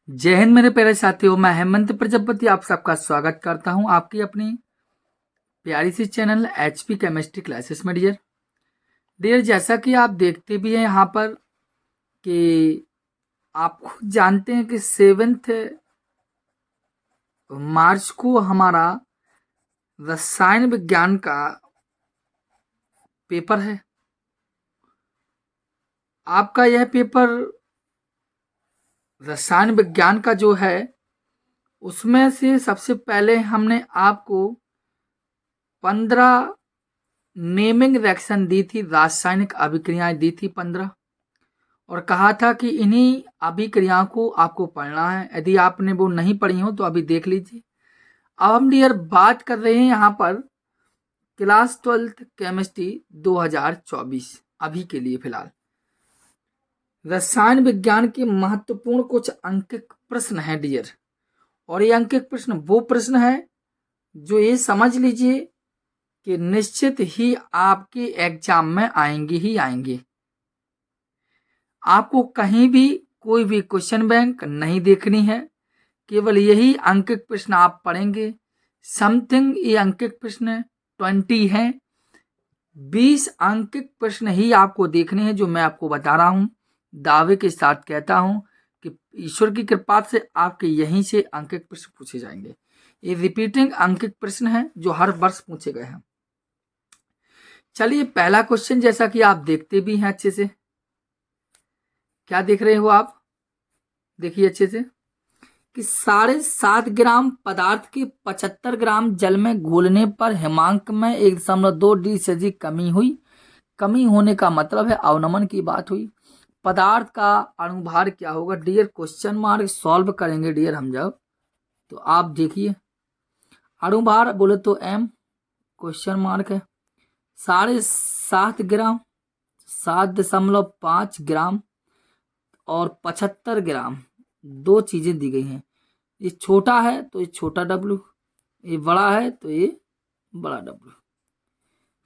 जय हिंद मेरे प्यारे साथियों, मैं हेमंत प्रजापति आप सबका स्वागत करता हूं आपकी अपनी प्यारी सी चैनल एचपी केमिस्ट्री क्लासेस में। डियर जैसा कि आप देखते भी हैं यहाँ पर कि आप खुद जानते हैं कि 7 मार्च को हमारा रसायन विज्ञान का पेपर है। आपका यह पेपर रसायन विज्ञान का जो है उसमें से सबसे पहले हमने आपको 15 नेमिंग रिएक्शन दी थी, रासायनिक अभिक्रियाएं दी थी 15, और कहा था कि इन्हीं अभिक्रियाओं को आपको पढ़ना है। यदि आपने वो नहीं पढ़ी हो तो अभी देख लीजिए। अब हम डियर बात कर रहे हैं यहाँ पर क्लास 12th केमिस्ट्री 2024 अभी के लिए फिलहाल। रसायन विज्ञान के महत्वपूर्ण कुछ अंकित प्रश्न हैं डियर, और ये अंकित प्रश्न वो प्रश्न है जो ये समझ लीजिए कि निश्चित ही आपके एग्जाम में आएंगे ही आएंगे। आपको कहीं भी कोई भी क्वेश्चन बैंक नहीं देखनी है, केवल यही अंकित प्रश्न आप पढ़ेंगे। समथिंग ये अंकित प्रश्न 20 हैं, 20 अंकित प्रश्न ही आपको देखने हैं जो मैं आपको बता रहा हूं। दावे के साथ कहता हूं कि ईश्वर की कृपा से आपके यहीं से अंकित प्रश्न पूछे जाएंगे। ये रिपीटिंग अंकित प्रश्न है जो हर वर्ष पूछे गए हैं। चलिए पहला क्वेश्चन, जैसा कि आप देखते भी हैं अच्छे से, क्या देख रहे हो आप, देखिए अच्छे से कि 7.5 ग्राम पदार्थ के 75 ग्राम जल में घोलने पर हिमांक में 1.2 डी कमी हुई। कमी होने का मतलब है अवनमन की बात हुई। पदार्थ का अणुभार क्या होगा डियर, क्वेश्चन मार्क सॉल्व करेंगे डियर हम जब, तो आप देखिए अणुभार बोले तो m, क्वेश्चन मार्क है 7.5 ग्राम, 7.5 ग्राम और 75 ग्राम, दो चीजें दी गई हैं। ये छोटा है तो ये छोटा W, ये बड़ा है तो ये बड़ा W।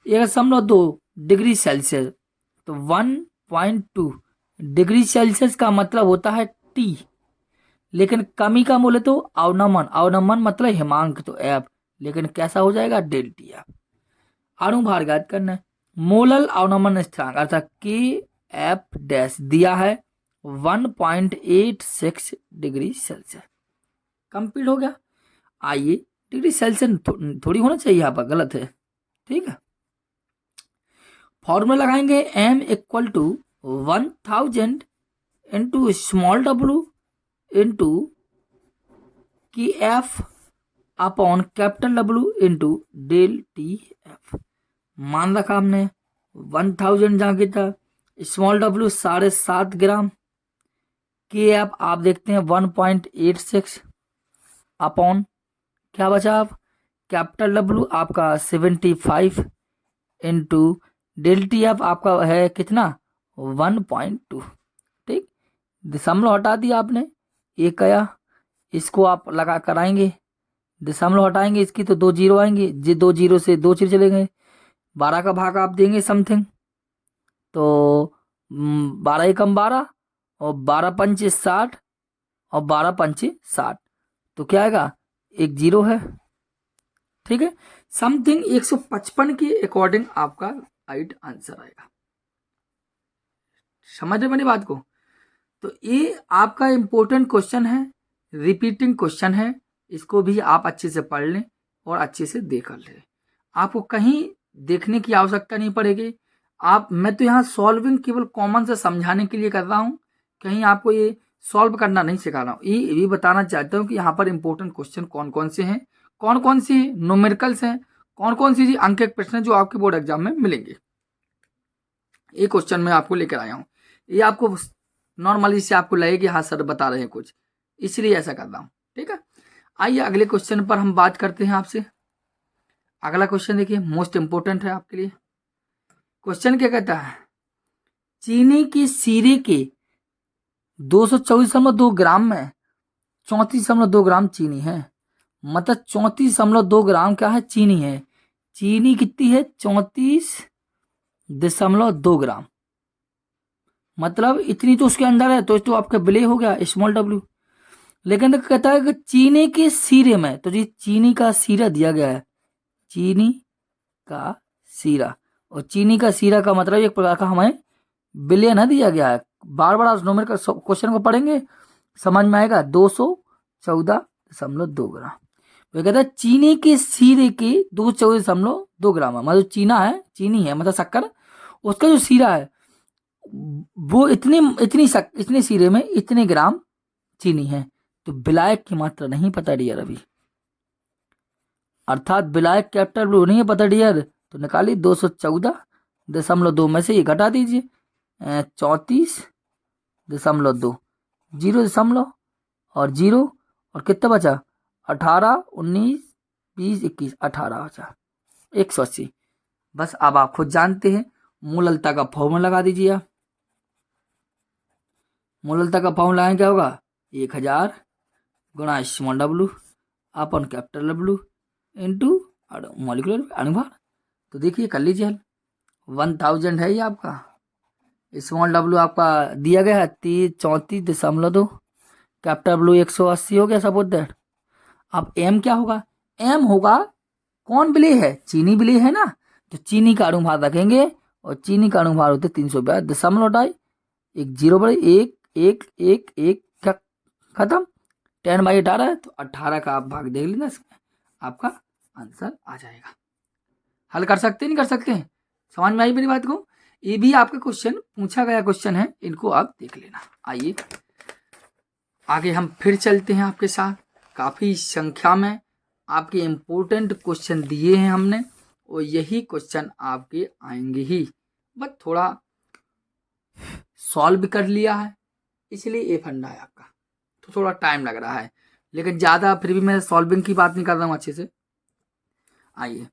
1.2 डिग्री सेल्सियस, तो 1.2 डिग्री सेल्सियस का मतलब होता है T, लेकिन कमी का मूल्य तो अवनमन, अवनमन मतलब हिमांक तो F, लेकिन कैसा हो जाएगा डेल्टी F। अणुभार ज्ञात करना है। मोलल अवनमन स्थिरांक अर्थात के एफ डैश दिया है 1.86 डिग्री सेल्सियस। कंप्लीट हो गया। आइए, डिग्री सेल्सियस थोड़ी होना चाहिए, यहाँ पर गलत है, ठीक है। फॉर्मूला लगाएंगे m equal to 1000 into small w into की F upon capital W into del T F. मान रखा हमने 1000 जहाँ की था, स्मॉल W 7.5 ग्राम, के एफ आप देखते हैं 1.86 अपॉन क्या बचा आप, कैपिटल W आपका 75 इंटू डेल टी एफ आपका है कितना 1.2, ठीक। दशमलव हटा दिया आपने, एक आया, इसको आप लगा कर आएंगे, दशमलव हटाएंगे इसकी तो 2 जीरो आएंगे, जी 2 जीरो से 2 चीज चले गए, 12 का भाग आप देंगे समथिंग, तो 12 एकम 12 और 12 पंचे 60 और 12 पंचे 60, तो क्या आएगा, एक जीरो है, ठीक है। समथिंग 155 के अकॉर्डिंग आपका राइट आंसर आएगा। समझ रहे मेरी बात को? तो ये आपका इंपॉर्टेंट क्वेश्चन है, रिपीटिंग क्वेश्चन है, इसको भी आप अच्छे से पढ़ लें और अच्छे से देख लें। आपको कहीं देखने की आवश्यकता नहीं पड़ेगी। मैं तो यहाँ सॉल्विंग केवल कॉमन से समझाने के लिए कर रहा हूँ, कहीं आपको ये सॉल्व करना नहीं सिखा रहा हूँ। ये भी बताना चाहता हूँ कि यहाँ पर इंपॉर्टेंट क्वेश्चन कौन कौन से हैं, कौन कौन सी न्यूमेरिकल्स हैं, कौन कौन सी अंक प्रश्न जो आपके बोर्ड एग्जाम में मिलेंगे। ये क्वेश्चन मैं आपको लेकर आया हूँ। ये आपको नॉर्मली से आपको लगे कि हाँ सर बता रहे हैं कुछ, इसलिए ऐसा कर रहा हूँ, ठीक है। आइए अगले क्वेश्चन पर हम बात करते हैं आपसे। अगला क्वेश्चन देखिए, मोस्ट इंपोर्टेंट है आपके लिए। क्वेश्चन क्या कहता है, चीनी के सीरे के 224.2 ग्राम में 34.2 ग्राम चीनी है, मतलब 34.2 ग्राम क्या है, चीनी है। चीनी कितनी है, 34.2 ग्राम, मतलब इतनी तो उसके अंदर है, तो आपका विलेय हो गया स्मॉल W। लेकिन देखो कहता है कि चीनी के सीरे में, तो जी चीनी का सीरा दिया गया है, चीनी का सीरा, और चीनी का सीरा का मतलब एक प्रकार का हमें बिलियन है दिया गया है। बार बार आप न्यूमेरिकल क्वेश्चन को पढ़ेंगे समझ में आएगा। 214.2 ग्राम। वो कहता है चीनी के सीरे के 214.2 ग्राम है, मतलब चीना है, चीनी है मतलब शक्कर, उसका जो सीरा है वो इतनी सीरे में इतने ग्राम चीनी है। तो विलायक की मात्रा नहीं पता डियर अभी, अर्थात विलायक कैपिटल ब्लू नहीं है पता डियर, तो निकालिए 214.2 में से ये घटा दीजिए 34.2, 0 और 0 और कितना बचा 18, 19, 20, 21, 18 बचा 180। बस अब आप खुद जानते हैं मूललता का फॉर्मूला लगा दीजिए आप। मूललता का फॉर्मूला है क्या होगा 1000 गुणा स्मॉल डब्लू अपन कैपिटल डब्लू इंटू मॉलिक्यूलर अनुभार। तो देखिए कर लीजिए हल। 1000 है ये आपका, स्मॉल डब्लू आपका दिया गया है 34.2, कैपिटल डब्लू 180 हो गया सपोज दैट। अब एम क्या होगा, एम होगा कौन विलेय है, चीनी विलेय है ना, तो चीनी का अनुभार रखेंगे और चीनी का अनुभार होते 342.2, एक 0 बड़े 1 1 1 1 क्या खत्म 10/18 है, तो 18 का आप भाग देख लेना, इसमें आपका आंसर आ जाएगा। हल कर सकते नहीं कर सकते हैं, समझ में आई मेरी बात को। ये भी आपका क्वेश्चन पूछा गया क्वेश्चन है, इनको आप देख लेना। आइए आगे हम फिर चलते हैं आपके साथ। काफी संख्या में आपके इम्पोर्टेंट क्वेश्चन दिए हैं हमने, और यही क्वेश्चन आपके आएंगे ही, बस थोड़ा सॉल्व कर लिया है इसलिए ये फंडा है आपका, तो थोड़ा टाइम लग रहा है, लेकिन ज़्यादा फिर भी मैं सॉल्विंग की बात नहीं कर रहा हूँ अच्छे से। आइए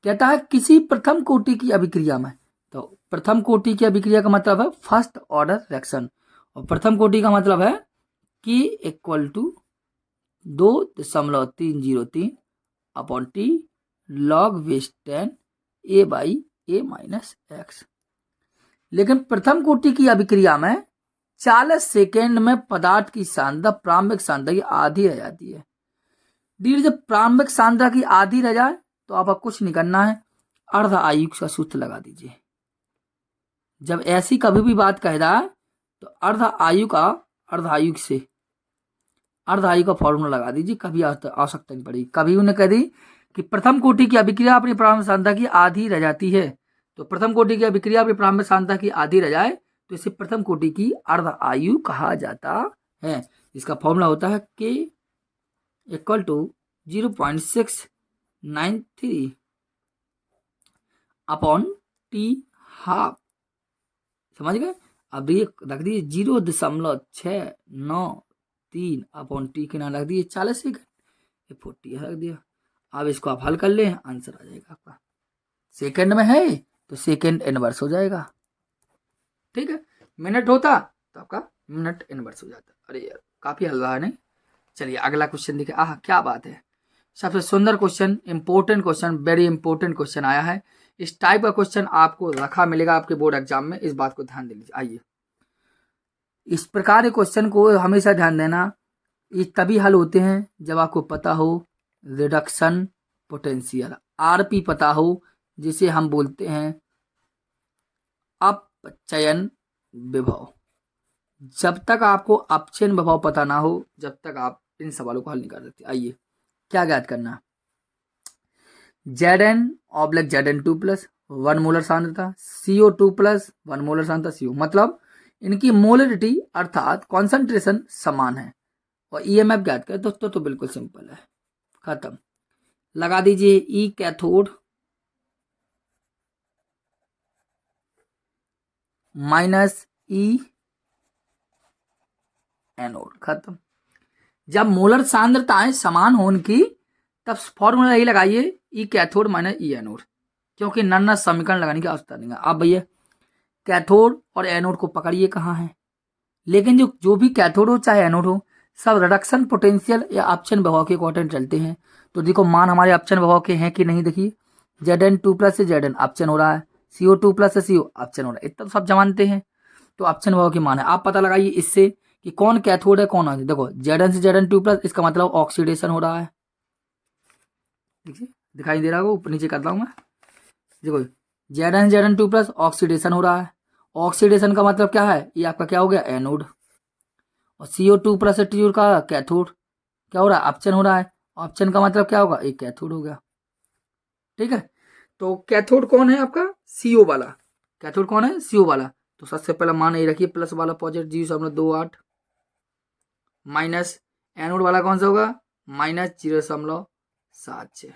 कहता है किसी प्रथम कोटि की अभिक्रिया में, तो प्रथम कोटि की अभिक्रिया का मतलब है फर्स्ट ऑर्डर रिएक्शन, और प्रथम कोटि का मतलब है कि equal to 2.303 upon T log base 10 a/a-x। लेकिन प्रथम कोटि की अभिक्रिया में 40 सेकेंड में पदार्थ की सांद्रता प्रारंभिक सांद्रता की आधी रह जाती है। डी जब प्रारंभिक सांद्रता की आधी रह जाए तो आपको कुछ नहीं करना है, अर्ध आयुक का सूत्र लगा दीजिए। जब ऐसी कभी भी बात कह रहा है तो अर्ध आयु का फॉर्मूला लगा दीजिए, कभी आवश्यकता नहीं पड़ेगी। कभी उन्हें कह दी कि प्रथम कोटि की अभिक्रिया अपनी प्रारंभिक सांद्रता की आधी रह जाती है, तो प्रथम कोटि की अभिक्रिया अपनी प्रारंभिक सांद्रता की आधी रह जाए तो इसे प्रथम कोटि की अर्ध आयु कहा जाता है। इसका फॉर्मूला होता है K equal to 0.693 upon T half, समझ गए। अब ये रख दिए 0.693 अपॉन टी के नाम रख दिए 40 सेकंड, 40 रख दिया। अब इसको आप हल कर ले, आंसर आ जाएगा आपका। सेकंड में है तो सेकंड इनवर्स हो जाएगा, ठीक है। मिनट होता तो आपका मिनट इनवर्स हो जाता। अरे यार काफी हल रहा है नहीं। चलिए अगला क्वेश्चन देखिए। क्या बात है, सबसे सुंदर question, important question, very important question आया है। इस टाइप का क्वेश्चन आपको रखा मिलेगा आपके बोर्ड एग्जाम में, इस बात को ध्यान दे लीजिए। आइए इस प्रकार के क्वेश्चन को हमेशा ध्यान देना, ये तभी हल होते हैं जब आपको पता हो रिडक्शन पोटेंशियल, आरपी पता हो, जिसे हम बोलते हैं अपचयन विभव। जब तक आपको अपचयन विभव पता ना हो जब तक आप इन सवालों को हल नहीं कर सकते। आइए क्या ज्ञात करना, Zn/Zn2 प्लस 1 मोलर सांद्रता, CO2 प्लस 1 मोलर सांद्रता CO, मतलब इनकी मोलरिटी अर्थात कॉन्सेंट्रेशन समान है, और EMF ज्ञात करें तो बिल्कुल सिंपल है, खत्म। लगा दीजिए E cathode minus E anode, खत्म। जब मोलर सांद्रताएं समान हो उनकी तब फॉर्मूला यही लगाइए E cathode minus E anode, क्योंकि नन्ना समीकरण लगाने की आवश्यकता नहीं है। अब भैया कैथोड और एनोड को पकड़िए कहाँ है, लेकिन जो भी कैथोड हो चाहे एनोड हो सब रिडक्शन पोटेंशियल या अपचयन विभव के अकॉर्डिंग चलते हैं। तो देखो मान हमारे अपचयन विभव के हैं कि नहीं, देखिए Zn2 प्लस से Zn अपचयन हो रहा है, CO2 प्लस से CO अपचयन हो रहा है, इतना तो सब जानते हैं। तो अपचयन विभव के मान है, आप पता लगाइए इससे कि कौन कैथोड है कौन एनोड। देखो Zn2+, इसका मतलब ऑक्सीडेशन हो रहा है। देखिए दिखाई दे रहा होगा, ऊपर नीचे करता हूँ मैं। देखो Zn2+ ऑक्सीडेशन हो रहा है। ऑक्सीडेशन का मतलब क्या है, ये आपका क्या हो गया, एनोड। और CO2+ एटीट्यूड का कैथोड, क्या हो रहा है, अपचन हो रहा है। अपचन का मतलब क्या होगा, एक कैथोड हो गया। ठीक है, तो कैथोड कौन है आपका, CO वाला। कैथोड कौन है, CO वाला। तो सबसे पहले मान ये रखिए प्लस वाला पॉजिटिव 0.28, माइनस एनोड वाला कौन सा होगा, -0.76।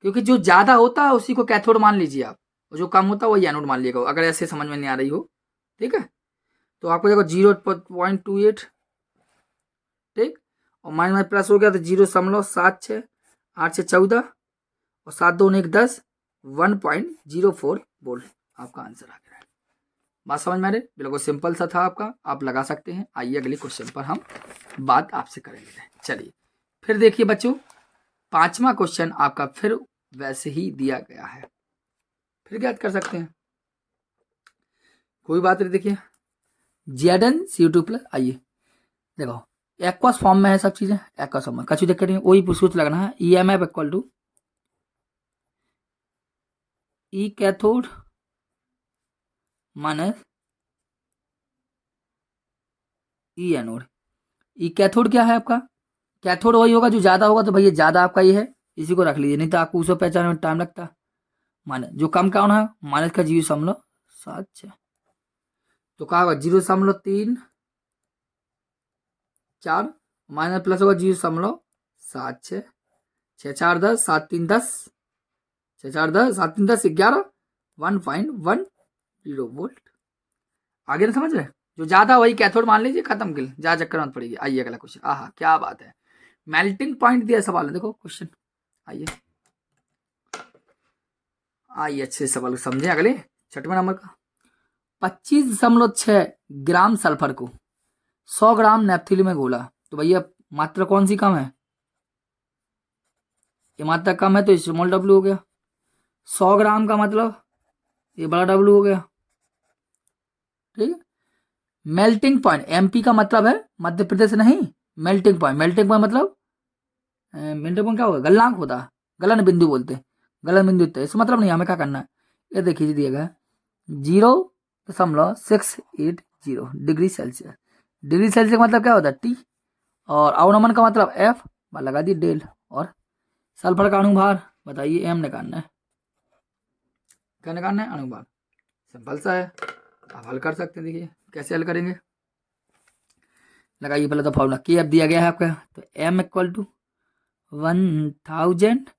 क्योंकि जो ज्यादा होता है उसी को कैथोड मान लीजिए आप, और जो कम होता है वही एनोड मान लीजिएगा, अगर ऐसे समझ में नहीं आ रही हो। ठीक है, तो आपको देखो 0.28, ठीक, और माइनस प्लस हो गया तो 0.76, 8 से 14 और 7 2 1 10, 1.04 वोल्ट आपका आंसर आ गया है। बात समझ में आ रही, बिल्कुल सिंपल सा था आपका, आप लगा सकते हैं। आइए अगले क्वेश्चन पर हम बात आपसे करेंगे। चलिए फिर देखिए बच्चों, 5वां क्वेश्चन आपका फिर वैसे ही दिया गया है, फिर याद कर सकते हैं, कोई बात नहीं। देखिए Zn CO2+, आइए देखो एक्वस फॉर्म में है सब चीजें, एक्वस फॉर्म में कछु दिक्कत नहीं, वही पूछ लगना है। EMF equal to E cathode minus E anode. E cathode क्या है आपका, कैथोड वही होगा जो ज्यादा होगा, तो भैया ज्यादा आपका ये है, इसी को रख लीजिए, नहीं तो आपको उसको पहचानने में टाइम लगता। माइनस जो कम कौन है, माइनस का 0.76, तो क्या होगा 0.34, माइनस प्लस होगा 0.76, 6 4 10, 7 3 10, 6 4 10, 7 3 10 11, 1.10 वोल्ट। आगे ना समझ रहे, जो ज्यादा वही कैथोड मान लीजिए, खत्म किल, ज्यादा चक्कर मत पड़ेगी। आइए अगला क्वेश्चन, आहा क्या बात है, मेल्टिंग पॉइंट दिया सवाल है, देखो क्वेश्चन। आइए आइए अच्छे सवाल समझे। अगले 6वें नंबर का, 25.6 ग्राम सल्फर को 100 ग्राम नेपथलीन में घोला, तो भैया मात्रा कौन सी कम है, ये मात्रा कम है तो स्मॉल W हो गया। 100 ग्राम का मतलब ये बड़ा W हो गया। ठीक है, मेल्टिंग पॉइंट, MP का मतलब है मध्य प्रदेश नहीं, मेल्टिंग पॉइंट, मेल्टिंग पॉइंट मतलब मेल्टिंग पॉइंट क्या होगा, गलनांक होता है, गलन बिंदु बोलते हैं, गलन बिंदु होता है। इसका मतलब नहीं, हमें क्या करना है, ये देखिए दिएगा 0.680 डिग्री सेल्सियस। डिग्री सेल्सियस का मतलब क्या होता है, T, और अवनमन का मतलब F, लगा दी डेल, और सल्फर का अणुभार बताइए M निकालना है, क्या निकालना है, अणुभार। सिंपल सा है, आप हल कर सकते हैं। देखिए कैसे हल करेंगे, लगाइए पहले तो फॉर्मूला, KF दिया गया है आपका, तो M equal to 1000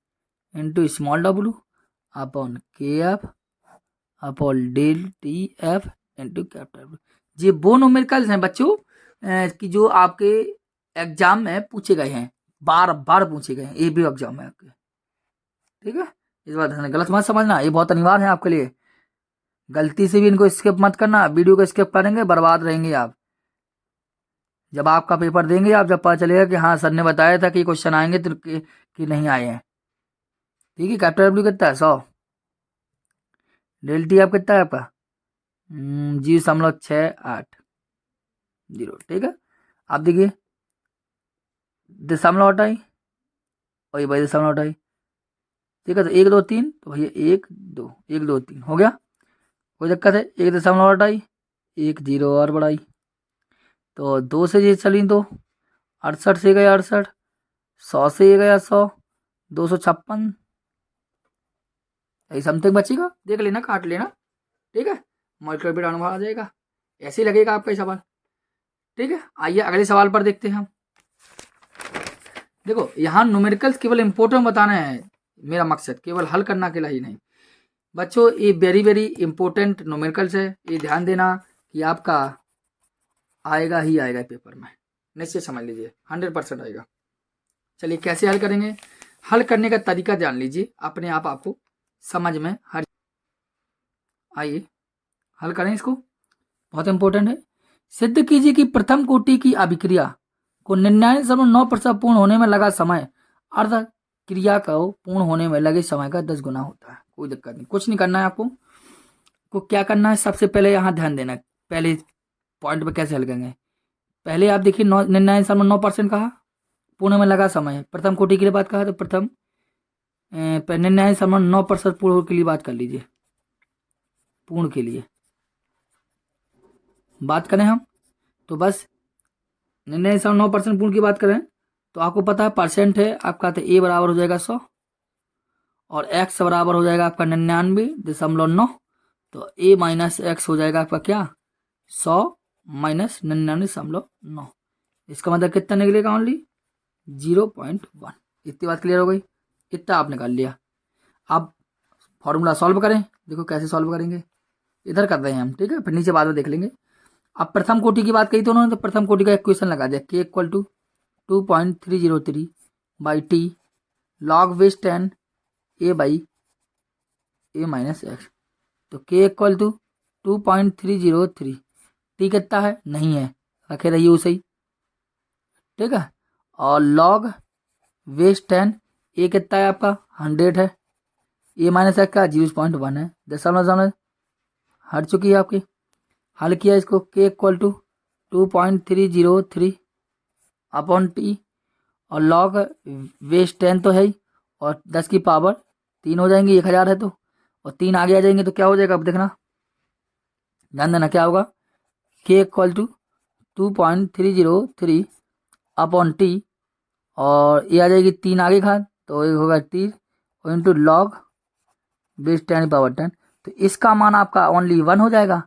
into small W upon KF upon del TF into capital W। ये वो न्यूमेरिकल्स हैं बच्चों कि जो आपके एग्जाम में पूछे गए हैं, बार बार पूछे गए हैं, ये भी एग्जाम में आपके। ठीक है, इस बात गलत मत समझना, ये बहुत अनिवार्य है आपके लिए, गलती से भी इनको स्किप मत करना, वीडियो को स्किप करेंगे बर्बाद रहेंगे आप। जब आपका पेपर देंगे आप, जब पता चलेगा कि हाँ सर ने बताया था कि क्वेश्चन आएंगे तो कि नहीं आए हैं। ठीक है, कैपिटल W कितना है 100, डेल टी आप कितना है आपका 0.680। ठीक है, आप देखिए दशमलव हटाई और ये भाई दशमलव हटाई। ठीक है, तो 1 2 3, तो भैया 1 2 1 2 3 हो गया, कोई दिक्कत है। 1 दशमलव हटाई, 1 0 और बढ़ाई, तो 2 से ये चली तो 68 से गया 68, 100 से ये गया 100, 256, यही समथिंग बचेगा, देख लेना काट लेना। ठीक है, मल्टीप्लाई अणुभार आ जाएगा, ऐसे ही लगेगा आपका सवाल। ठीक है, आइए अगले सवाल पर देखते हैं हम। देखो यहाँ न्यूमेरिकल्स केवल इंपोर्टेंट बताना है मेरा मकसद, केवल हल करना अकेला ही नहीं बच्चों, ये वेरी वेरी इंपॉर्टेंट न्यूमेरिकल्स है, ये ध्यान देना कि आपका आएगा ही आएगा पेपर में, निश्चित समझ लीजिए 100% आएगा। चलिए कैसे हल करेंगे, हल करने का तरीका जान लीजिए, अपने आप आपको समझ में हर। आइए हल करें इसको, बहुत इंपॉर्टेंट है। सिद्ध कीजिए कि प्रथम कोटि की अभिक्रिया को 99.9% पूर्ण होने में लगा समय अर्ध क्रिया को पूर्ण होने में लगे समय का 10 गुना होता है। कोई दिक्कत नहीं, कुछ नहीं करना है आपको, को क्या करना है, सबसे पहले यहाँ ध्यान देना है, पहले पॉइंट पे कैसे हल करेंगे। पहले आप देखिए 99.9% कहा, पूर्ण में लगा समय, प्रथम कोटि के लिए बात कहा तो प्रथम 99.9% पूर्ण के लिए बात कर लीजिए। पूर्ण के लिए बात करें हम तो बस 99.9% पूर्ण की बात करें तो आपको पता है परसेंट है आपका, तो ए बराबर हो जाएगा 100 और एक्स बराबर हो जाएगा आपका 99.9, तो ए माइनस एक्स हो जाएगा आपका क्या 100 माइनस 99.9। इसका मतलब कितना निकलेगा ओनली 0.1। इतनी बात क्लियर हो गई, इतना आप निकाल लिया। अब फॉर्मूला सॉल्व करें, देखो कैसे सॉल्व करेंगे, इधर कर रहे हैं हम, ठीक है, फिर नीचे बाद में देख लेंगे। अब प्रथम कोटि की बात कही तो उन्होंने, तो प्रथम कोटि का इक्वेशन लगा दिया K equal to 2.303 by T log base 10 A by A minus X. तो के इक्वल टू 2.303, टी कितना है नहीं है, रखे रहिए उसे ही, ठीक है, और लॉग बेस 10 ए कितना है आपका 100 है, ए माइनस एक्स का 0.1 है, दशमलव हट चुकी है आपकी। हल किया इसको के इक्वल टू 2.303 अपॉन टी और लॉग बेस 10 तो है ही, और 10 की पावर 3 हो जाएंगे, 1000 है तो, और 3 आगे आ जाएंगे तो क्या हो जाएगा, अब देखना ध्यान देना क्या होगा, के इक्वल टू 2.303 अपॉन टी और ये आ जाएगी 3 आगे का तो ये होगा 3 और इंटू लॉग बेस 10 पावर 10, तो इसका मान आपका ओनली 1 हो जाएगा,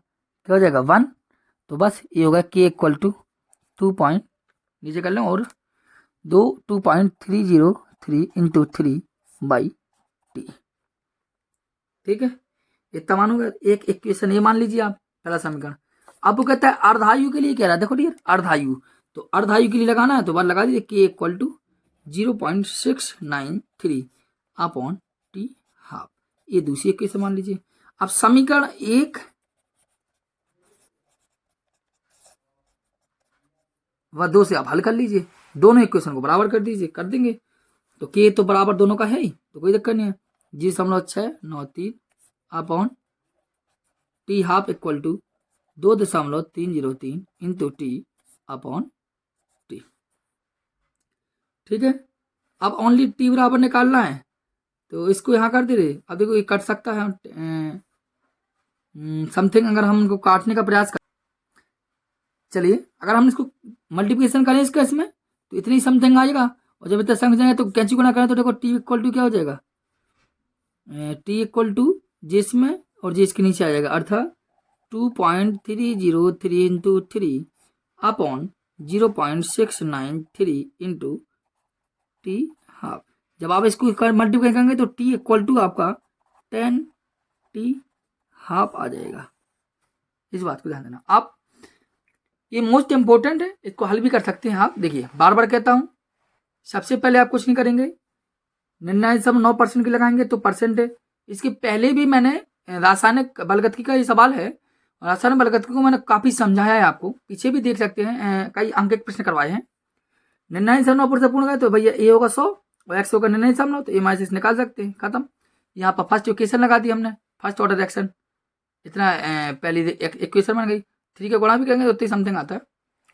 क्या हो जाएगा 1। तो बस ये होगा के इक्वल टू 2 पॉइंट नीचे कर लें और 2.303 इंटू 3 बाई टी, ठीक है, इतना मान होगा। एक इक्वेशन ये मान लीजिए आप, पहला समीकरण। अब वो कहता है अर्धायु के लिए कह रहा है, देखो डियर अर्धायु, तो अर्धायु के लिए लगाना है तो बार लगा दीजिए K equal to 0.693 upon T half, ये दूसरी इक्वेशन मान लीजिए। अब समीकरण 1 व 2 से आप हल कर लीजिए, दोनों इक्वेशन को बराबर कर दीजिए, कर देंगे तो के तो बराबर दोनों का है ही, तो कोई दिक्कत नहीं है। 0.693 upon T half equal to 2.303 into T upon T, ठीक है। अब ओनली टी बराबर निकालना है तो इसको यहाँ कर दे रहे, अब देखो ये कट सकता है समथिंग, अगर हम इनको काटने का प्रयास कर, चलिए अगर हम इसको मल्टीप्लिकेशन करें इसका इसमें तो इतनी समथिंग आएगा, और जब इतना संग जाएगा तो कैंची को ना करें तो देखो टी इक्वल टू क्या हो जाएगा, टी इक्वल टू जिसमें और जी इसके नीचे आ जाएगा, अर्थात 2.303 into 3 upon 0.693 into T half. जब आप इसको मल्टीप्लाई करेंगे तो टी इक्वल टू आपका 10 टी हाफ आ जाएगा, इस बात को ध्यान देना। आप ये मोस्ट इंपॉर्टेंट है, इसको हल भी कर सकते हैं आप, देखिए बार बार कहता हूं, सबसे पहले आप कुछ नहीं करेंगे, 99.9% की लगाएंगे तो परसेंट है। इसके पहले भी मैंने रासायनिक बलगतिकी का ये सवाल है, रासायनिक बलगतिकी को मैंने काफी समझाया है आपको, पीछे भी देख सकते हैं, कई अंक के प्रश्न करवाए हैं। 99.9% पूर्ण गए तो भैया ए होगा 100 और एक्स होगा 99.9, तो ए माइनस निकाल सकते हैं, खत्म। यहाँ पर फर्स्ट इक्वेशन लगा दी हमने, फर्स्ट ऑर्डर रिएक्शन, इतना पहली इक्वेशन बन गई। 3 का गुणा भी करेंगे तो उतनी समथिंग आता है।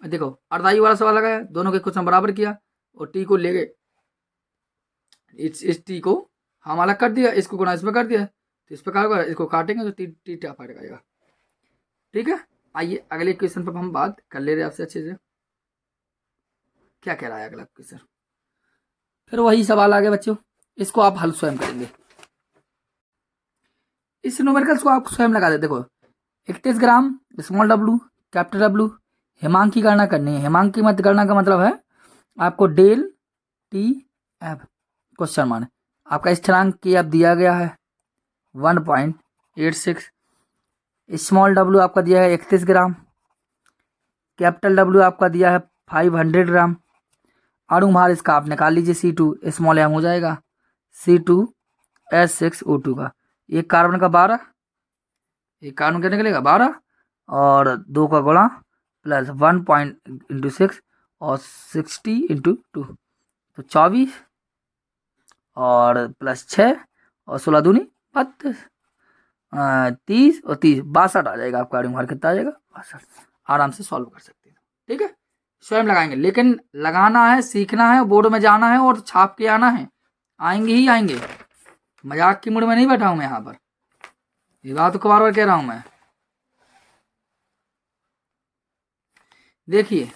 देखो अर्धायु वाला सवाल लगाया, दोनों के क्वेश्चन बराबर किया और टी को ले गए, इस टी को हम अलग कर दिया, इसको गुणा इसमें कर दिया, तो इस प्रकार होगा, इसको काटेंगे तो टी टाप आएगा, ठीक है। आइए अगले क्वेश्चन पर हम बात कर ले रहे हैं आपसे अच्छे से, क्या कह रहा है अगला क्वेश्चन। फिर वही सवाल आ गया बच्चों, इसको आप हल स्वयं करेंगे, इस न्यूमेरिकल्स को आप स्वयं लगा दे। देखो 31 ग्राम स्मॉल डब्लू कैपिटल डब्लू, हेमांक की गणना करनी है। हेमांक की मत गणना का मतलब है आपको डेल टी एफ, क्वेश्चन मान आपका स्थिरांक की अब दिया गया है 1.86, स्मॉल डब्लू आपका दिया है 31 ग्राम, कैपिटल डब्लू आपका दिया है 500 ग्राम, अणुभार इसका आप निकाल लीजिए C2 स्मॉल एम हो जाएगा C2H6O2 का, एक कार्बन का 12, एक कार्बन क्या निकलेगा 12 और 2 का गुणा प्लस 1.6 और 60 इंटू 2 तो 24 और प्लस 6 और 16 दूनी 32, 30 और 30 62 आ जाएगा आपका, अणुभार कितना आ जाएगा 62, आराम से सॉल्व कर सकते हैं, ठीक है। स्वयं लगाएंगे, लेकिन लगाना है, सीखना है, बोर्ड में जाना है और छाप के आना है। आएंगे ही आएंगे, मजाक की मूड में नहीं बैठा हूं मैं यहाँ पर, ये बात को बार बार कह रहा हूं मैं। देखिए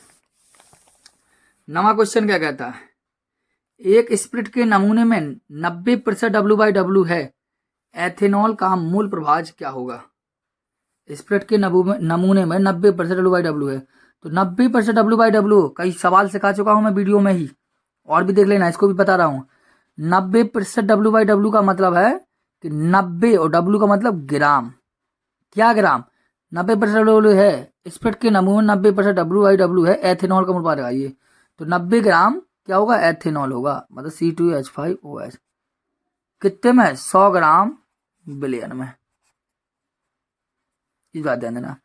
नवा क्वेश्चन क्या कहता है, एक स्प्रिट के नमूने में 90% W/W है, एथेनॉल का मूल प्रभाज क्या होगा। स्प्रिट के नमूने में 90% W/W है, तो 90% W/W कई सवाल सिखा चुका हूं मैं वीडियो में ही, और भी देख लेना, इसको भी बता रहा हूं। 90% W/W का मतलब है कि 90, और W का मतलब ग्राम, क्या ग्राम, 90% W है, स्प्रिट के नमूने 90% W/W है, एथेनॉल का मूल प्रभाज लगाइए, तो 90 ग्राम क्या होगा, एथेनॉल होगा, मतलब C2H5OH। कितने में, 100 ग्राम बिलियन में, इस बात ध्यान देना।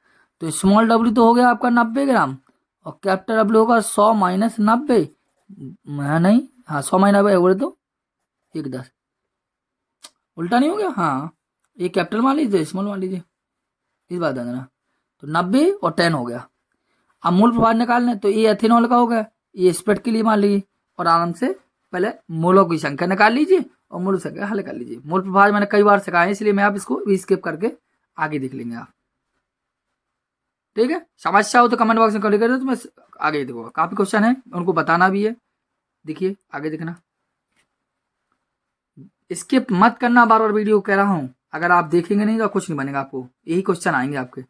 तो स्मॉल डब्ल्यू तो हो गया आपका 90 ग्राम, और कैपिटल डब्ल्यू होगा 100 माइनस 90, है नहीं, हाँ 100 माइनस 90 बोले तो 1/10, उल्टा नहीं हो गया, हाँ ये कैपिटल मान लीजिए, स्मॉल मान लीजिए, इस बात ध्यान देना। तो 90 और 10 हो गया। अब मूल प्रभाज निकालने, तो ये एथेनॉल का हो गया, ये स्प्रेड के लिए मान लीजिए, और आराम से पहले मोलों की संख्या निकाल लीजिए और मूल संख्या हल कर लीजिए। मूल प्रभाज मैंने कई बार सिखाया है, इसलिए मैं आप इसको स्किप करके आगे देख लेंगे आप, ठीक है। समस्या हो तो कमेंट बॉक्स में कमेंट करें, तो मैं आगे देखूंगा, काफी क्वेश्चन है उनको बताना भी है। देखिए आगे देखना, स्किप मत करना, बार बार वीडियो कह रहा हूं, अगर आप देखेंगे नहीं तो कुछ नहीं बनेगा, आपको यही क्वेश्चन आएंगे आपके।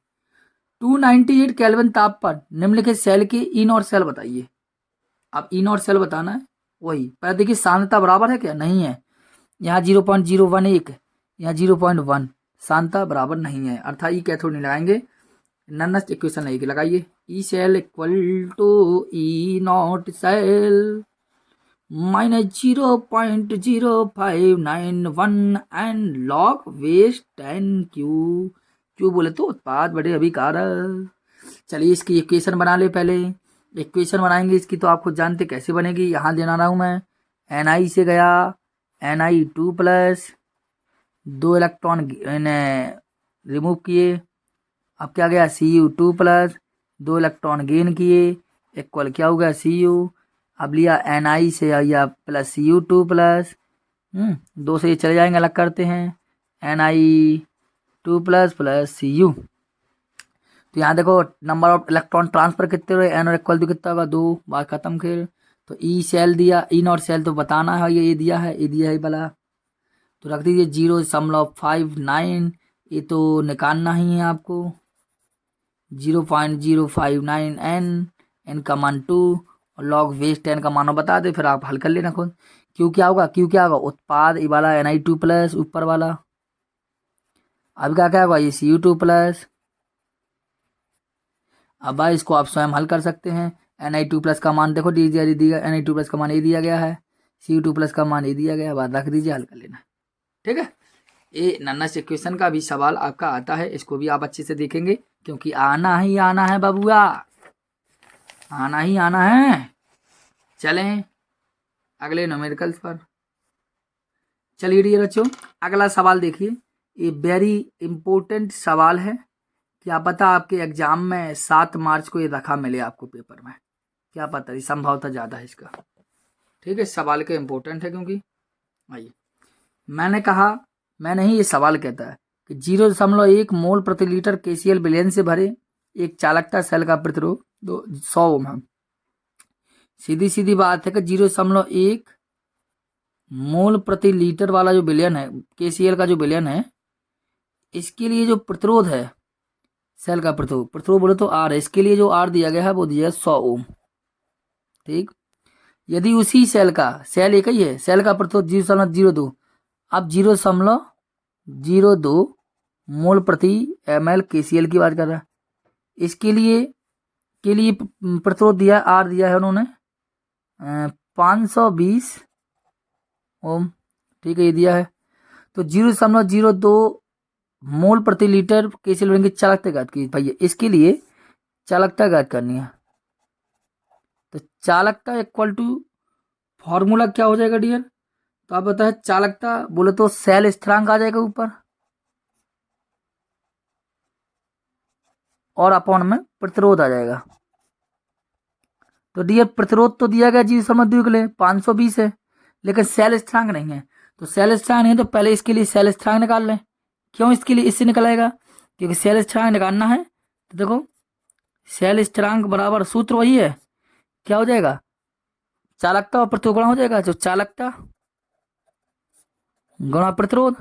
298 केल्विन ताप पर निम्नलिखित सेल के इन और सेल बताइए। अब इन और सेल बताना है, वही पहले देखिए सांद्रता बराबर है क्या, नहीं है, यहाँ 0.011, यहाँ 0.1, सांद्रता बराबर नहीं है, अर्थात ई कैथोड नहीं लगाएंगे, नन्नस इक्वेशन लगाइए, E cell equal to E not cell minus 0.0591 and log वेस्ट 10Q, क्यों बोले तो उत्पाद बड़े अभिकारक। चलिए इसकी इक्वेशन बना ले, पहले इक्वेशन बनाएंगे इसकी, तो आप खुद जानते कैसे बनेगी, यहाँ देना रहा हूँ मैं, Ni से गया Ni2+, 2 इलेक्ट्रॉन रिमूव किए, अब क्या गया Cu2+, 2 इलेक्ट्रॉन गेन किए, इक्वल क्या हो गया Cu, अब लिया Ni से या प्लस Cu2+, 2 से ये चले जाएंगे, अलग करते हैं, Ni2+ प्लस Cu, तो यहाँ देखो नंबर ऑफ इलेक्ट्रॉन ट्रांसफर कितने हुए, एन और इक्वल टू कितना होगा 2, बात खत्म। खेल तो ई सेल दिया, इन और सेल तो बताना है, ये दिया है, ये दिया है वाला, तो रख दीजिए 0.59, ये तो निकालना ही है आपको, 0.059 एन का मान 2 और लॉग वेस्ट 10 का मान बता दे, फिर आप हल कर लेना खुद। क्यों क्या होगा, क्यों क्या होगा, उत्पाद ये वाला Ni2+ ऊपर वाला, अब क्या होगा ये Cu2+, अब भाई इसको आप स्वयं हल कर सकते हैं। Ni2+ का मान देखो दिया, Ni2+ का मान ये दिया गया है, Cu2+ का मान ये दिया गया है, बाद रख दीजिए, हल कर लेना, ठीक है। ये नन्नस इक्वेशन का भी सवाल आपका आता है, इसको भी आप अच्छे से देखेंगे, क्योंकि आना ही आना है बबुआ, आना ही आना है। चलें अगले न्यूमेरिकल्स पर। चलिए डियर बच्चों, अगला सवाल देखिए, ये वेरी इंपॉर्टेंट सवाल है, क्या पता आपके एग्जाम में 7 मार्च को ये रखा मिले आपको पेपर में, क्या पता, ये संभवता ज़्यादा है इसका, ठीक है। सवाल के इम्पोर्टेंट है, क्योंकि आइए मैंने कहा, मैं नहीं, ये सवाल कहता है कि 0.1 मोल प्रति लीटर KCl विलयन से भरे एक चालकता सेल का प्रतिरोध 100 ओम है। सीधी सीधी बात है कि 0.1 मोल प्रति लीटर वाला जो विलयन है, KCl का जो विलयन है, इसके लिए जो प्रतिरोध है सेल का प्रतिरोध बोले तो R है, इसके लिए जो R दिया गया है वो दिया है 100 ओम, ठीक। यदि उसी सेल का, सेल एक ही है, सेल का प्रतिरोध 0.02, अब 0.02 मोल प्रति ml KCl की बात कर रहा है, इसके लिए प्रतिरोध दिया R दिया है उन्होंने 520 ओम, ठीक है, ये दिया है। तो 0.02 मोल प्रति लीटर KCl की चालकता ज्ञात की भैया, इसके लिए चालकता ज्ञात करनी है, तो चालकता इक्वल टू फॉर्मूला क्या हो जाएगा डियर, तो आप बताए चालकता बोले तो सेल स्थिरांक आ जाएगा ऊपर, और अपॉन में प्रतिरोध आ जाएगा, तो डियर प्रतिरोध तो दिया गया 0.2 के लिए 520 है, लेकिन सेल स्थिरांक नहीं है। तो सेल स्थिरांक नहीं है तो पहले इसके लिए सेल स्थिरांक निकाल लें। क्यों इसके लिए इससे निकलेगा? क्योंकि सेल स्थिरांक निकालना है। तो देखो सेल स्थिरांक बराबर सूत्र वही है, क्या हो जाएगा? चालकता और प्रतिरोध गुणा हो जाएगा। जो चालकता गुणा प्रतिरोध,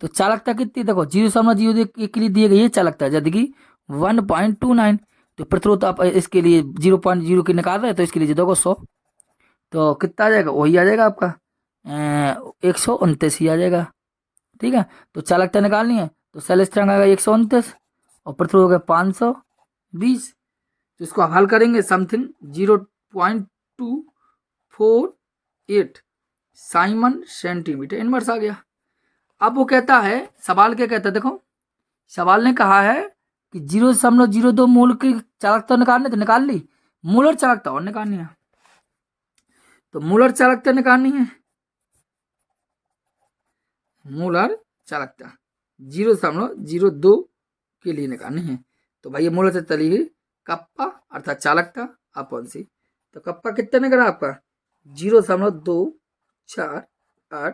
तो चालकता कितनी? देखो 0.0 के लिए दिए गई है चालकता, जबकि 1.29। तो प्रतिरोध आप इसके लिए 0.0 की निकाल रहे हैं तो इसके लिए देखो 100, तो कितना आ जाएगा? वही आ जाएगा आपका 129 ही आ जाएगा। ठीक है, तो चालकता निकालनी है तो सेल स्थिरांक आएगा 129 और प्रतिरोध होगा 520। तो इसको आप हल करेंगे समथिंग 0.248 साइमन सेंटीमीटर इनवर्स आ गया। अब वो कहता है, सवाल क्या कहता है? देखो सवाल ने कहा है कि 0.02 मोल की चालकता निकालनी, तो निकाल ली। मोलर चालकता और निकालनी है, तो मोलर चालकता निकालनी है। मोलर चालकता 0.02 के लिए निकालनी है। तो भाई ये मोलर से चली गई कप्पा अर्थात चालकता अपॉन सी। तो कप्पा कितने निकला आपका? 0.248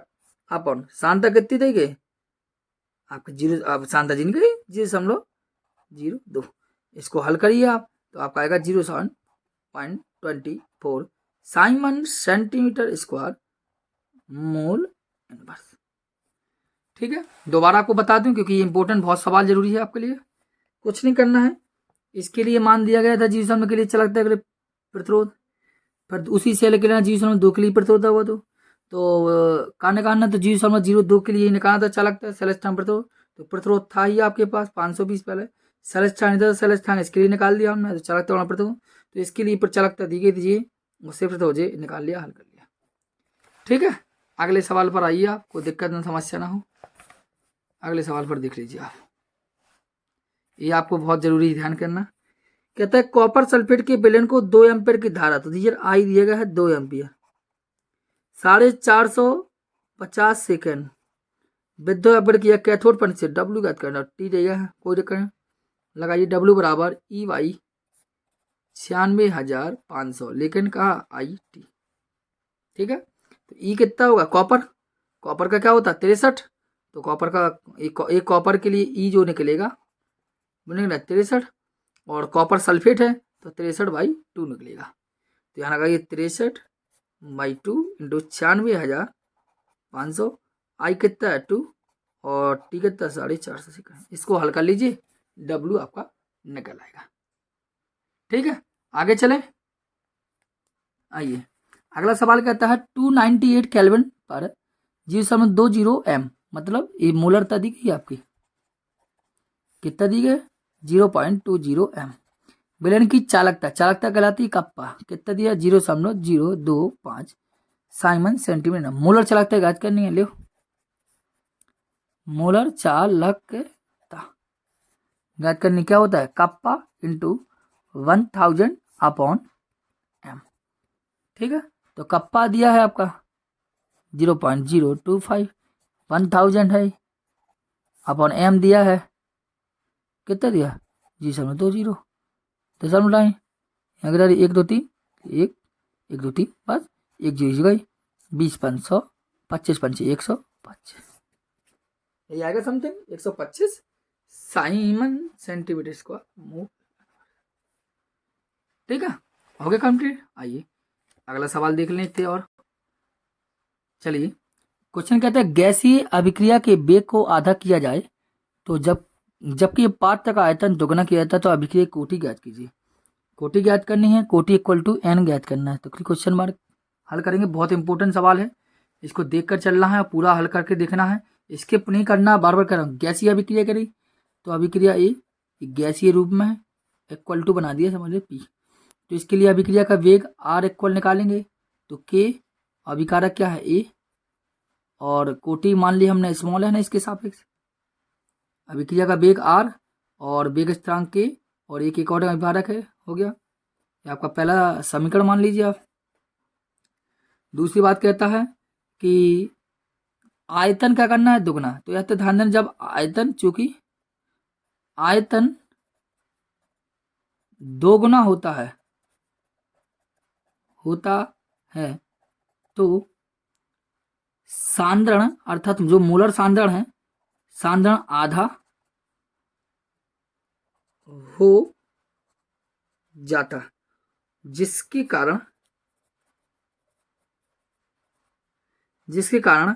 अपॉन सांता कितनी दी गई आपका? 0 आप सांता जी गई 0.02। इसको हल करिए आप तो आपका आएगा 0.24 Simon centimetre square mole inverse. ठीक है, दोबारा आपको बता दूं क्योंकि ये इंपॉर्टेंट बहुत सवाल जरूरी है आपके लिए। कुछ नहीं करना है, इसके लिए मान दिया गया था 0.2 के लिए चालकता के लिए प्रतिरोध, फिर उसी सेल के लिए 0.2 के लिए प्रतिरोध हुआ। तो का निकालना, तो 0.02 के लिए निकालना था चालकता सेल स्थिरांक प्रतिरोध। तो प्रतिरोध था ही आपके पास 520 पहले, सेल स्थिरांक था, सेल स्थिरांक इसके लिए निकाल दिया हमने। तो चालकता वाला प्रतिरोध, तो इसके लिए चालकता दी गई थी, उससे प्रतिरोध निकाल लिया, हल कर लिया। ठीक है, अगले सवाल पर आइए, आप कोई दिक्कत ना समस्या ना हो। अगले सवाल पर देख लीजिए आप, ये आपको बहुत जरूरी ध्यान करना। कहता है कॉपर सल्फेट के विलयन को 2 एम्पियर की धारा, तो दीजिए आई दिया गया है 2 एम्पियर, 450 सेकेंड विद्युत आवेश किया कैथोड पर से डब्ल्यू ज्ञात करना, टी देगा है, कोई दिक्कत नहीं, लगाइए डब्ल्यू बराबर ई वाई 96,500, लेकिन कहा आई टी। ठीक है, तो ई कितना होगा? कॉपर का क्या होता है 63, तो कॉपर का एक कॉपर के लिए ई जो निकलेगा बनेगा 63, और कॉपर सल्फेट है तो 63/2 निकलेगा। तो यहाँ लगाइए 63/2 इंटू 96,500, आई कितना है 2 और टी कितना 450 सेकंड। इसको हल कर लीजिए, डब्ल्यू आपका निकल आएगा। ठीक है, आगे चले, आइए अगला सवाल कहता है 298 केल्विन पर 0.20 एम, मतलब ये मोलरता दी गई आपकी, कितना दी गई? 0.20 एम। विलयन की चालकता कहलाती है कप्पा, कितना दिया? 0.025 साइमन सेंटीमीटर। मोलर चालकता ज्ञात करनी है, लियो मोलर चालकता ज्ञात करनी, क्या होता है? Kappa into 1000 upon M. ठीक है, तो कप्पा दिया है आपका 0.025, 1000 है, अपॉन एम दिया है कितना दिया? 0.20। दशमलव मिलाएं, अगर 1 2 3 1 1 2 3 बस 1 जीरो गई, 20 500 25 5 125, यही आएगा समथिंग 125 साइमन सेंटीमीटर स्क्वायर। ठीक है, हो गया कंप्लीट। आइए अगला सवाल देख लेते और चलिए, क्वेश्चन कहता है गैसीय अभिक्रिया के वेग को आधा किया जाए तो जबकि पात्र का आयतन दोगुना किया जाता है, तो अभिक्रिया कोटि ज्ञात कीजिए। कोटि ज्ञात करनी है, कोटि इक्वल टू एन ज्ञात करना है। तो क्वेश्चन मार्क हल करेंगे, बहुत इंपॉर्टेंट सवाल है, इसको देखकर चलना है, पूरा हल करके देखना है, स्किप नहीं करना, बार बार कर रहा हूँ। गैसीय अभिक्रिया करी तो अभिक्रिया ए गैसीय रूप में है, इक्वल टू बना दिया समझ लो पी। तो इसके लिए अभिक्रिया का वेग आर इक्वल निकालेंगे, तो के अभिकारक क्या है ए, और कोटि मान लिया हमने स्मॉल है ना इसके सापेक्ष, अभिक्रिया का वेग आर और वेग स्थिरांक के और एक और अभिकारक है, हो गया, ये आपका पहला समीकरण मान लीजिए आप। दूसरी बात कहता है कि आयतन क्या करना है? दुगना। तो यह ध्यान देना, जब आयतन, चूंकि आयतन दोगुना होता है होता है तो सांद्रण अर्थात जो मोलर सांद्रण है, सांद्रण आधा हो जाता, जिसके कारण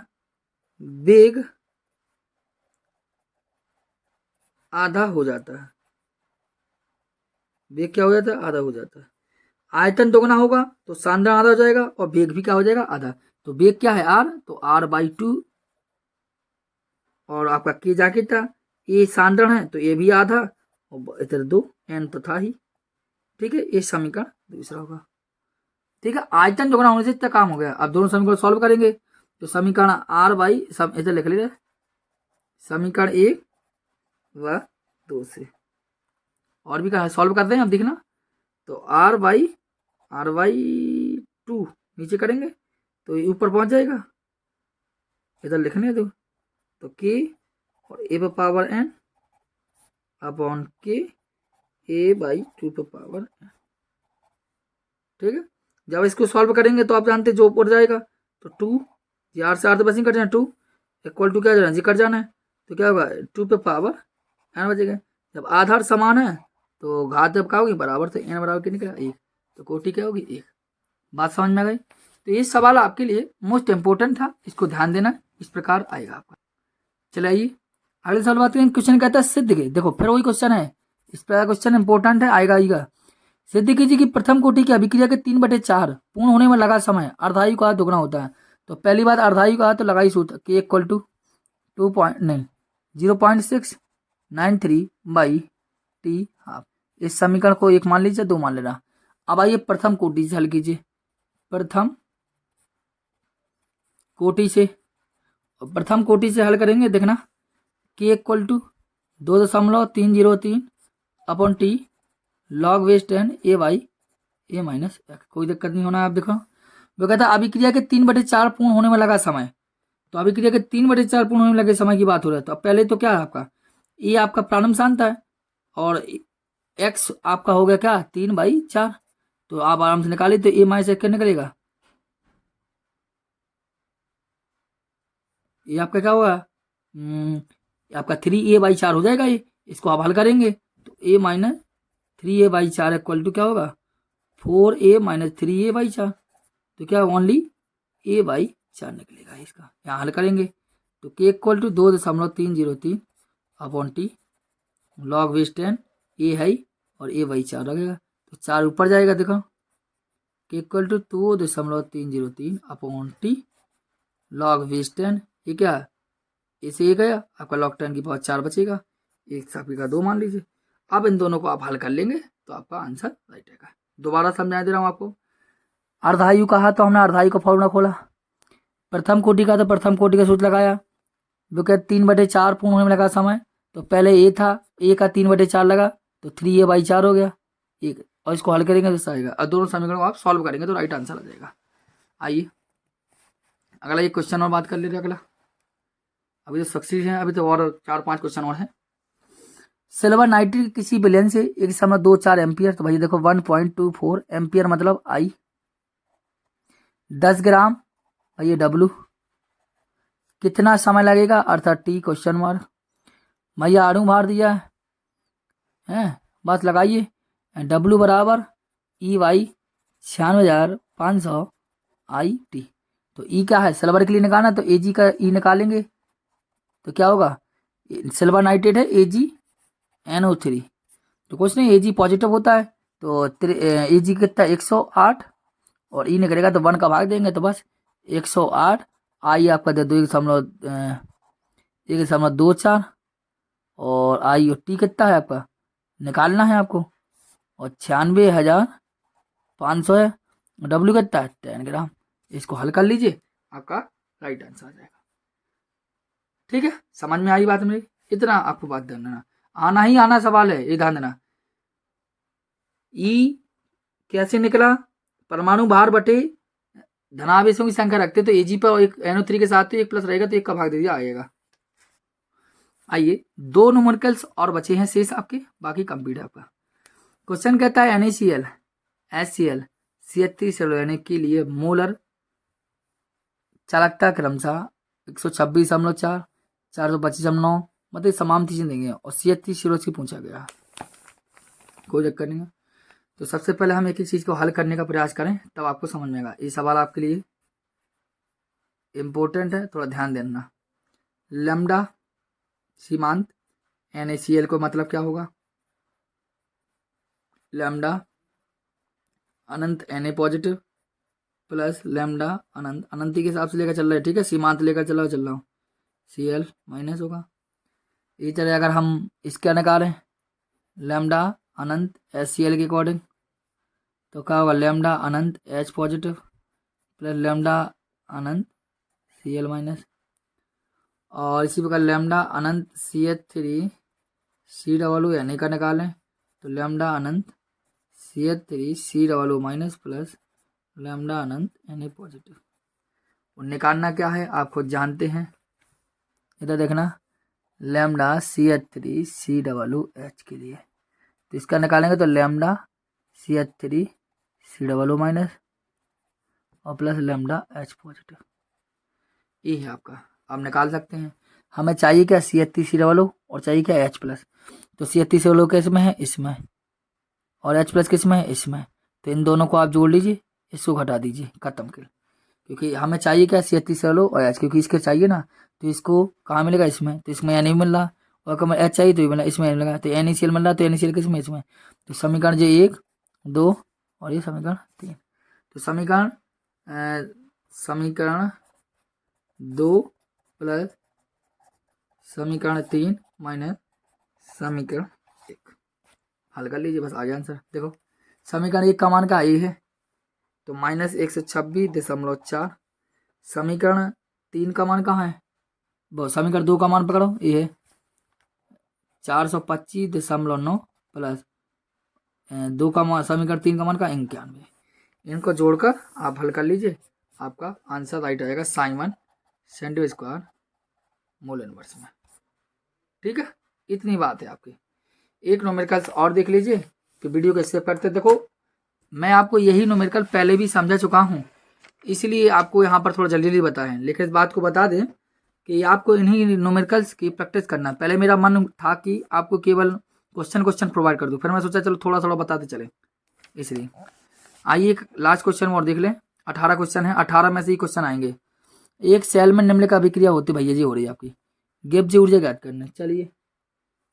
वेग आधा हो जाता है। वेग क्या हो जाता है? आधा हो जाता है। आयतन दोगुना होगा तो सांद्रण आधा हो जाएगा और वेग भी क्या हो जाएगा? आधा। तो वेग क्या है? आर, तो आर बाई 2 और आपका के जाके था, ए सांद्रण है तो ए भी आधा और इधर 2 एन तो था ही। ठीक है, ये समीकरण दूसरा होगा। ठीक है, आयतन दोगुना होने से इतना काम हो गया। अब दोनों समीकरण सॉल्व करेंगे तो समीकरण आर बाई इधर लिख लीजिए, समीकरण 1 व 2 से और भी कहा सॉल्व करते हैं। अब देखना, तो आर बाई 2 नीचे करेंगे तो ये ऊपर पहुंच जाएगा, इधर लिखने दो, तो के और ए पर पावर एन अपॉन के ए बाई 2 पर पावर एन। ठीक है, जब इसको सॉल्व करेंगे तो आप जानते जो ऊपर जाएगा तो 2, ये आर से आर तो बस नहीं कट जाना, 2 इक्वल टू क्या जाना जी कट जाना है, तो क्या होगा 2 पे पावर एन बचेगा। जब आधार समान है तो घात जब क्या होगी बराबर, तो एन बराबर क्या निकला 1, तो कोटि क्या होगी 1। बात समझ में आ गई? तो ये सवाल आपके लिए मोस्ट इंपोर्टेंट था, इसको ध्यान देना, इस प्रकार आएगा आपका। चलिए आइए अगले सवाल बात करें। क्वेश्चन कहता है सिद्ध के, देखो फिर वही क्वेश्चन है, इस प्रकार क्वेश्चन इंपोर्टेंट है, आएगा। सिद्ध कीजिए कि प्रथम कोटि की अभिक्रिया के 3/4 पूर्ण होने में लगा समय अर्धायु का दुगना होता है। तो पहली बात अर्धायु का तो लगाई सूत्र K equal to 0.93 by T half. इस समीकरण को 1 मान लीजिए, 2 मान लेना। अब आइए प्रथम कोटि से हल कीजिए, प्रथम कोटि से हल करेंगे। देखना K equal to 2.303 upon T log base 10 A by A minus X. कोई दिक्कत नहीं होना है। आप देखो वो कहता है अभिक्रिया के 3/4 पूर्ण होने में लगा समय, तो अभिक्रिया के 3/4 पूर्ण होने में लगे समय की बात हो रहा है। तो अब पहले तो क्या है आपका ए आपका प्रारंभ सांता है और एक्स आपका हो गया क्या 3/4, तो आप आराम से निकालिए, तो ए माइनस एक्स निकलेगा, ये आपका क्या होगा आपका 3a/4 हो जाएगा। ये इसको आप हल करेंगे तो a minus 3a/4 equal to क्या होगा 4a माइनस 3a/4, तो क्या ओनली a/4 निकलेगा। इसका यहाँ हल करेंगे तो k equal to 2.303 upon T log base 10 a है और a/4 लगेगा, तो 4 ऊपर जाएगा। देखो k equal to 2.303 upon T log base 10, ये क्या है इसे ये गया आपका लॉग 10 की पावर 4 बचेगा, एक साफी का 2 मान लीजिए। अब इन दोनों को आप हल कर लेंगे तो आपका आंसर राइट आएगा। दोबारा समझा दे रहा हूँ आपको। अर्धायु कहा तो हमने अर्धायु का फॉर्मूला खोला, प्रथम कोटि का तो प्रथम कोटि का सूत्र लगाया, जो क्या 3/4 पूर्ण होने में लगा समय, तो पहले ए था, ए का 3/4 लगा तो 3a/4 हो गया एक, और इसको हल करेंगे तो आएगा। और दोनों समीकरण को आप सॉल्व करेंगे तो राइट आंसर आ जाएगा। आइए अगला एक क्वेश्चन और बात कर लेते हैं। अगला अभी तो सक्सीड है, अभी तो और 4-5 क्वेश्चन और है। सिल्वर नाइट्रेट किसी विलयन से 1.24 एम्पियर, तो भाई देखो 1.24 एम्पियर मतलब आई, 10 ग्राम और ये डब्लू, कितना समय लगेगा अर्थात टी क्वेश्चन मार्क। भैया आड़ू मार दिया है, बस लगाइए डब्लू बराबर ई वाई 96,500 आई टी। तो ई क्या है सिल्वर के लिए निकालना, तो ए जी का ई निकालेंगे तो क्या होगा सिल्वर नाइट्रेट है AgNO3, तो कुछ नहीं Ag पॉजिटिव होता है तो Ag कितना 108 और ई निकलेगा तो 1 का भाग देंगे तो बस 108, आई आपका दे दो 1.24 और आई और टी कितना है आपका निकालना है आपको, और 96,500 है, डब्ल्यू कितना है 10 ग्राम। इसको हल कर लीजिए आपका राइट आंसर आ जाएगा। ठीक है, समझ में आई बात मेरी? इतना आपको बात ध्यान देना, आना ही आना सवाल है, ये ध्यान देना। ई कैसे निकला, परमाणु भार बटे धनावेशों की संख्या रखते तो एजी पर एक NO3 के साथ तो 1 प्लस रहेगा तो 1 का भाग दे दिया आएगा। आइए 2 न्यूमेरिकल्स और बचे हैं शेष आपके, बाकी कंप्लीट है आपका। क्वेश्चन कहता है NaCl, HCl, CH3 लेने के लिए मोलर चालकता क्रमशः 126.4, 425.9 मतलब समान चीजें देंगे और CH3 से पूछा गया, कोई चक्कर नहीं है। तो सबसे पहले हम एक ही चीज को हल करने का प्रयास करें तब आपको समझ में आएगा। ये सवाल आपके लिए इम्पोर्टेंट है, थोड़ा ध्यान देना। लैम्डा सीमांत NaCl को मतलब क्या होगा, लैम्डा अनंत Na पॉजिटिव प्लस लैम्डा अनंत, अनंती के हिसाब से लेकर चल रहे हैं, ठीक है, सीमांत लेकर चल रहा हूँ, Cl माइनस होगा। इसी तरह अगर हम इसका निकालें लैम्डा अनंत HCl के अकॉर्डिंग तो क्या होगा, लैम्डा अनंत H पॉजिटिव प्लस लैम्डा अनंत Cl माइनस, और इसी प्रकार लैम्डा अनंत CH3 COO यानी का निकालें तो लैम्डा अनंत CH3 COO minus plus lambda अनंत Na पॉजिटिव। और निकालना क्या है आप खुद जानते हैं, इधर देखना लैम्डा CH3 COOH के लिए तो इसका निकालेंगे तो लैम्डा CH3 COO माइनस और प्लस लैम्डा H पॉजिटिव, ये है आपका। आप निकाल सकते हैं। हमें चाहिए क्या, CH3 COO और चाहिए क्या H प्लस। तो CH3 COO किस में है, इसमें, और H प्लस किस में है, इसमें। तो इन दोनों को आप जोड़ लीजिए, इसको घटा दीजिए, खत्म कर। क्योंकि हमें चाहिए क्या, CH3 COO और H, क्योंकि इसके चाहिए ना तो इसको कहाँ मिलेगा, इसमें, तो इसमें नहीं मिल रहा, और हमें H चाहिए तो मिला इसमें नहीं मिलेगा, तो NaCl मिल रहा तो NaCl किस में, इसमें। तो समीकरण जो 1, 2 और ये समीकरण 3, तो समीकरण 2 प्लस समीकरण 3 माइनस समीकरण 1 हल कर लीजिए, बस आ गया आंसर। देखो समीकरण 1 का मान का ए है तो -126.4, समीकरण 3 का मान कहाँ है, वो समीकरण 2 का मान पकड़ो, ये है 425.9 प्लस 2 का मान, समीकरण 3 का मान का 91, इनको जोड़कर आप हल कर लीजिए, आपका आंसर राइट आएगा साइन सेंटीमीटर मोल इनवर्स में, ठीक है। इतनी बात है आपकी। एक न्यूमेरिकल्स और देख लीजिए कि वीडियो को सेव करते। देखो मैं आपको यही न्यूमेरिकल पहले भी समझा चुका हूँ, इसलिए आपको यहाँ पर थोड़ा जल्दी बताएं, लेकिन इस बात को बता दें कि आपको इन्हीं न्यूमेरिकल्स की प्रैक्टिस करना है। पहले मेरा मन था कि आपको केवल क्वेश्चन प्रोवाइड कर दूं, फिर मैं सोचा चलो थोड़ा थोड़ा बताते चले, इसलिए। आइए एक लास्ट क्वेश्चन और देख लें। 18 क्वेश्चन है, 18 में से ही क्वेश्चन आएंगे। एक सेल में निम्नलिखित अभिक्रिया होती भैया जी हो रही है आपकी, गिब्स ऊर्जा ज्ञात करना है। चलिए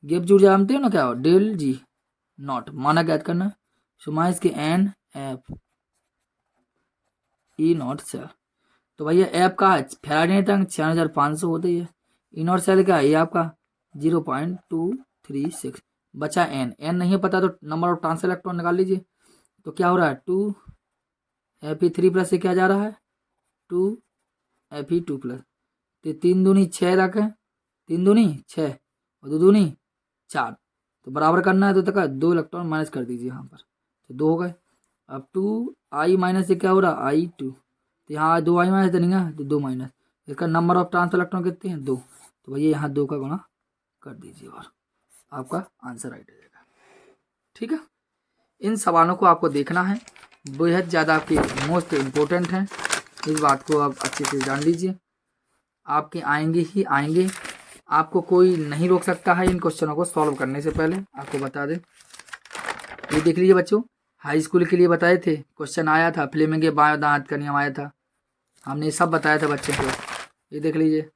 गिब्स ऊर्जा जानते हो ना क्या हो, डेल जी नॉट माना ज्ञात करना है, सुमाइस के NF E नॉट सेल। तो भैया एफ का फैराडे तंग 6500 होती है, इनर सेल का ये आपका 0.236, बचा एन नहीं पता तो नंबर ऑफ ट्रांस इलेक्ट्रॉन निकाल लीजिए। तो क्या हो रहा है, 2 Fe3 प्लस से क्या जा रहा है, 2 Fe2 प्लस, तो 3 दूनी 6 रखें, 3 दूनी 6 और 2 दूनी 4, तो बराबर करना है तो तक 2 इलेक्ट्रॉन माइनस कर दीजिए यहाँ पर, तो 2 हो गए। अब 2I माइनस से क्या हो रहा है, I2, तो यहाँ 2I माइनस देंगे तो 2 माइनस, इसका नंबर ऑफ ट्रांस इलेक्ट्रॉन कितने हैं, 2, तो भैया यहाँ 2 का गुणा कर दीजिए और आपका आंसर राइट आ जाएगा, ठीक है। इन सवालों को आपको देखना है, बेहद ज़्यादा आपके मोस्ट इम्पोर्टेंट हैं, इस बात को आप अच्छे से जान लीजिए। आपके आएंगे ही आएंगे, आपको कोई नहीं रोक सकता है इन क्वेश्चनों को सॉल्व करने से पहले। आपको बता दें, ये देख लीजिए बच्चों, हाई स्कूल के लिए बताए थे, क्वेश्चन आया था, फ्लेमिंग के बायों दांत का नियम आया था, हमने सब बताया था बच्चों को। ये देख लीजिए,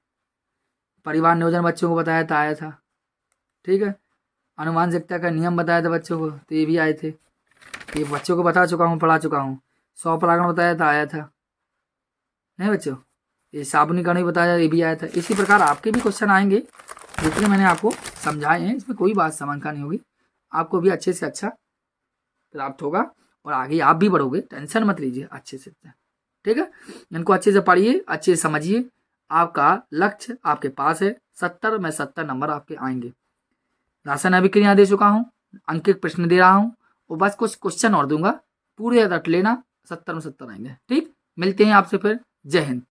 परिवार नियोजन बच्चों को बताया था, आया था, ठीक है। अनुमानसिकता का नियम बताया था बच्चों को, तो ये भी आए थे, ये बच्चों को बता चुका हूँ, पढ़ा चुका हूँ। 100 परागण बताया था, आया था नहीं बच्चों। ये साबुनीकरण भी बताया, ये भी आया था। इसी प्रकार आपके भी क्वेश्चन आएंगे, जितने मैंने आपको समझाए हैं, इसमें कोई बात समझ नहीं होगी, आपको भी अच्छे से अच्छा प्राप्त होगा और आगे आप भी बढ़ोगे, टेंशन मत लीजिए, अच्छे से, ठीक है। इनको अच्छे से पढ़िए, अच्छे से समझिए, आपका लक्ष्य आपके पास है, 70 में 70 नंबर आपके आएंगे। राशन अभिक्रिया दे चुका हूँ, अंकित प्रश्न दे रहा हूँ, और बस कुछ क्वेश्चन और दूंगा, पूरे रट लेना, 70 में 70 आएंगे, ठीक। मिलते हैं आपसे फिर, जय हिंद।